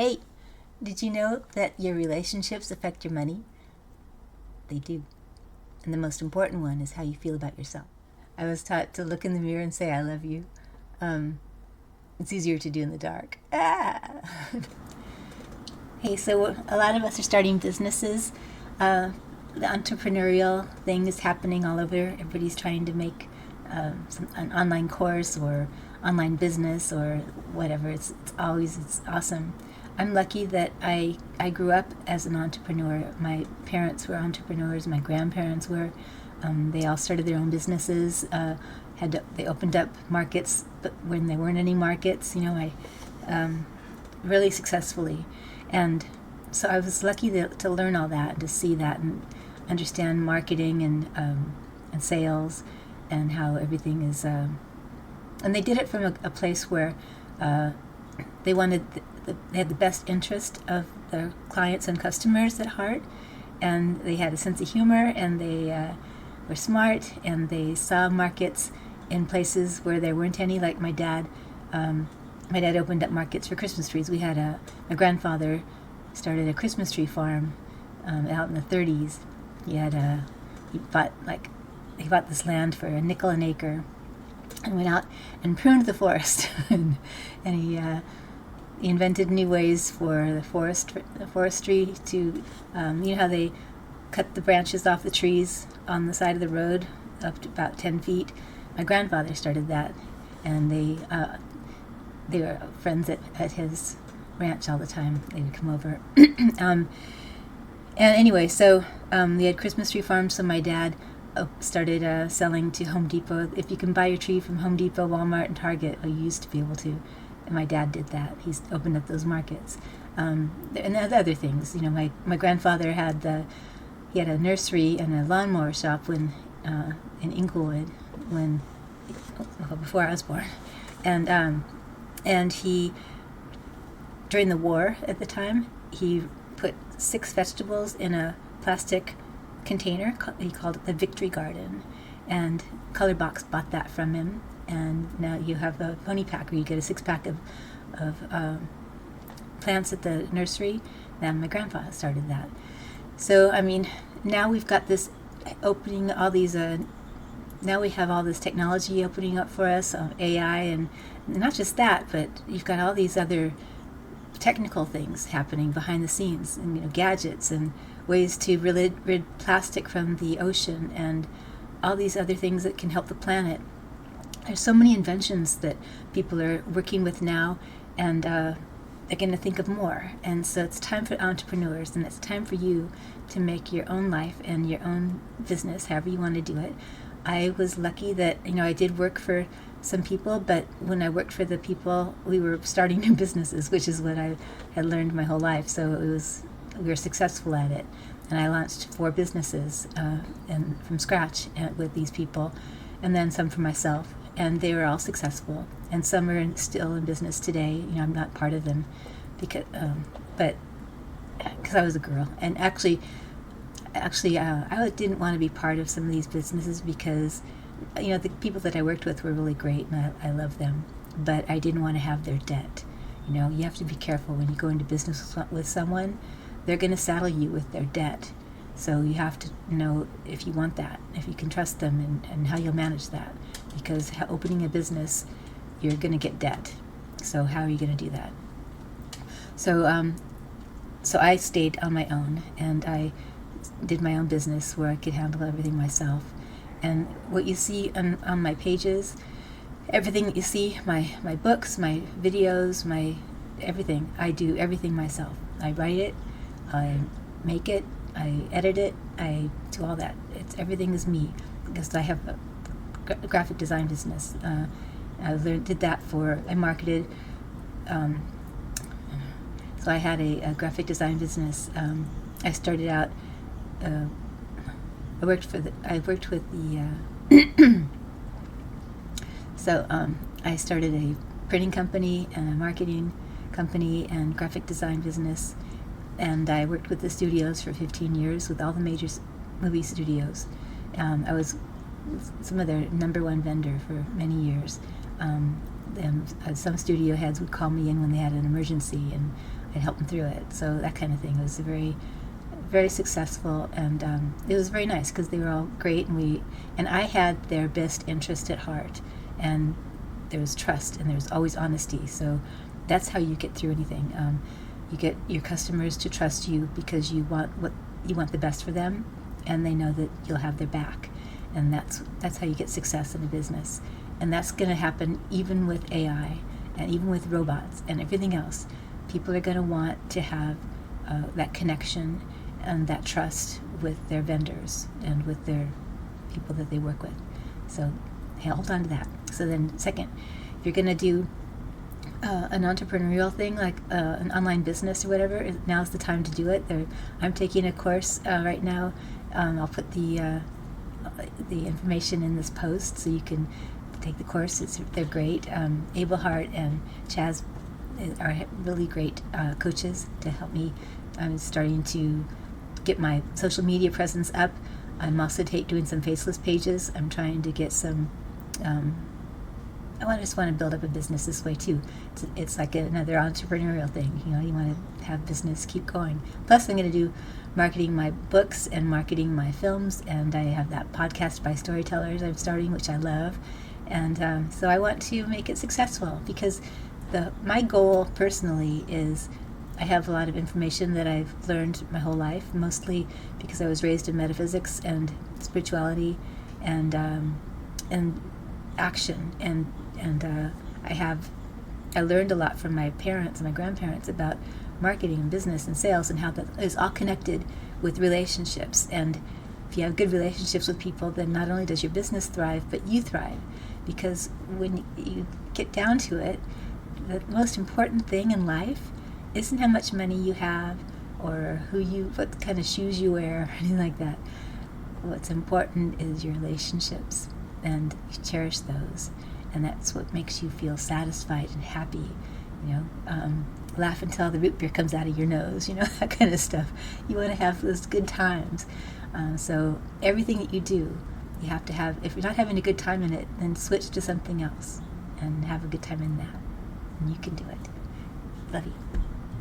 Hey, did you know that your relationships affect your money? They do. And the most important one is how you feel about yourself. I was taught to look in the mirror and say, I love you. It's easier to do in the dark. Hey, so a lot of us are starting businesses. The entrepreneurial thing is happening all over. Everybody's trying to make an online course or online business or whatever. It's awesome. I'm lucky that I grew up as an entrepreneur. My parents were entrepreneurs. My grandparents were. They all started their own businesses. They opened up markets, but when there weren't any markets, really successfully. And so I was lucky to learn all that and to see that and understand marketing and sales and how everything is. And they did it from a place where they wanted they had the best interest of their clients and customers at heart, and they had a sense of humor, and they were smart, and they saw markets in places where there weren't any. Like my dad opened up markets for Christmas trees. We had my grandfather started a Christmas tree farm out in the 30s. He bought this land for a nickel an acre, and went out and pruned the forest, and he invented new ways for the forestry to, how they cut the branches off the trees on the side of the road up to about 10 feet. My grandfather started that, and they were friends at his ranch all the time. They would come over. And anyway, so they had Christmas tree farms, so my dad started selling to Home Depot. If you can buy your tree from Home Depot, Walmart, and Target, or you used to be able to. And my dad did that. He's opened up those markets. And the other things, my grandfather had a nursery and a lawnmower shop in Inglewood before I was born, and he, during the war at the time, he put 6 vegetables in a plastic container. He called it the Victory Garden, and Color Box bought that from him. And now you have a pony pack where you get a 6-pack of plants at the nursery. And my grandpa started that. So now we've got this opening, all these. Now we have all this technology opening up for us, AI, and not just that, but you've got all these other technical things happening behind the scenes, and gadgets and ways to rid plastic from the ocean, and all these other things that can help the planet. There's so many inventions that people are working with now, and they're going to think of more. And so it's time for entrepreneurs, and it's time for you to make your own life and your own business, however you want to do it. I was lucky that, I did work for some people, but when I worked for the people, we were starting new businesses, which is what I had learned my whole life. So we were successful at it. And I launched 4 businesses and from scratch with these people, and then some for myself. And they were all successful, and some are still in business today. I'm not part of them because I was a girl, and actually, I didn't want to be part of some of these businesses because, the people that I worked with were really great, and I love them, but I didn't want to have their debt. You have to be careful when you go into business with someone; they're going to saddle you with their debt. So you have to know if you want that, if you can trust them, and how you'll manage that. Because opening a business, you're going to get debt. So how are you going to do that? So I stayed on my own, and I did my own business where I could handle everything myself. And what you see on my pages, everything that you see, my books, my videos, my everything, I do everything myself. I write it, I make it, I edit it, I do all that. Everything is me, because I have a graphic design business. I marketed, so I had a graphic design business. I started out, I worked with the, so I started a printing company and a marketing company and graphic design business, and I worked with the studios for 15 years, with all the major movie studios. I was some of their #1 vendor for many years. Some studio heads would call me in when they had an emergency, and and help them through it. So that kind of thing. It was very, very successful, and it was very nice because they were all great, and I had their best interest at heart, and there was trust, and there was always honesty. So that's how you get through anything. You get your customers to trust you because you want the best for them, and they know that you'll have their back, and that's how you get success in a business. And that's going to happen even with AI and even with robots and everything else. People are going to want to have that connection and that trust with their vendors and with their people that they work with. So hold on to that. So then second, if you're going to do an entrepreneurial thing like an online business or whatever, now's the time to do it. I'm taking a course right now. I'll put the information in this post so you can take the course. They're great. Abel Hart and Chaz are really great coaches to help me. I'm starting to get my social media presence up. I'm also doing some faceless pages. I'm trying to get some. I just want to build up a business this way too. It's like another entrepreneurial thing. You want to have business keep going. Plus, I'm going to do marketing my books and marketing my films, and I have that podcast by Storytellers I'm starting, which I love, and so I want to make it successful because my goal personally is I have a lot of information that I've learned my whole life, mostly because I was raised in metaphysics and spirituality and action, and I learned a lot from my parents and my grandparents about marketing and business and sales and how that is all connected with relationships. And if you have good relationships with people, then not only does your business thrive, but you thrive, because when you get down to it, the most important thing in life isn't how much money you have or what kind of shoes you wear or anything like that. What's important is your relationships, and you cherish those, and that's what makes you feel satisfied and happy. Laugh until the root beer comes out of your nose, that kind of stuff. You want to have those good times. So everything that you do, you have to have. If you're not having a good time in it, then switch to something else and have a good time in that, and you can do it. Love you.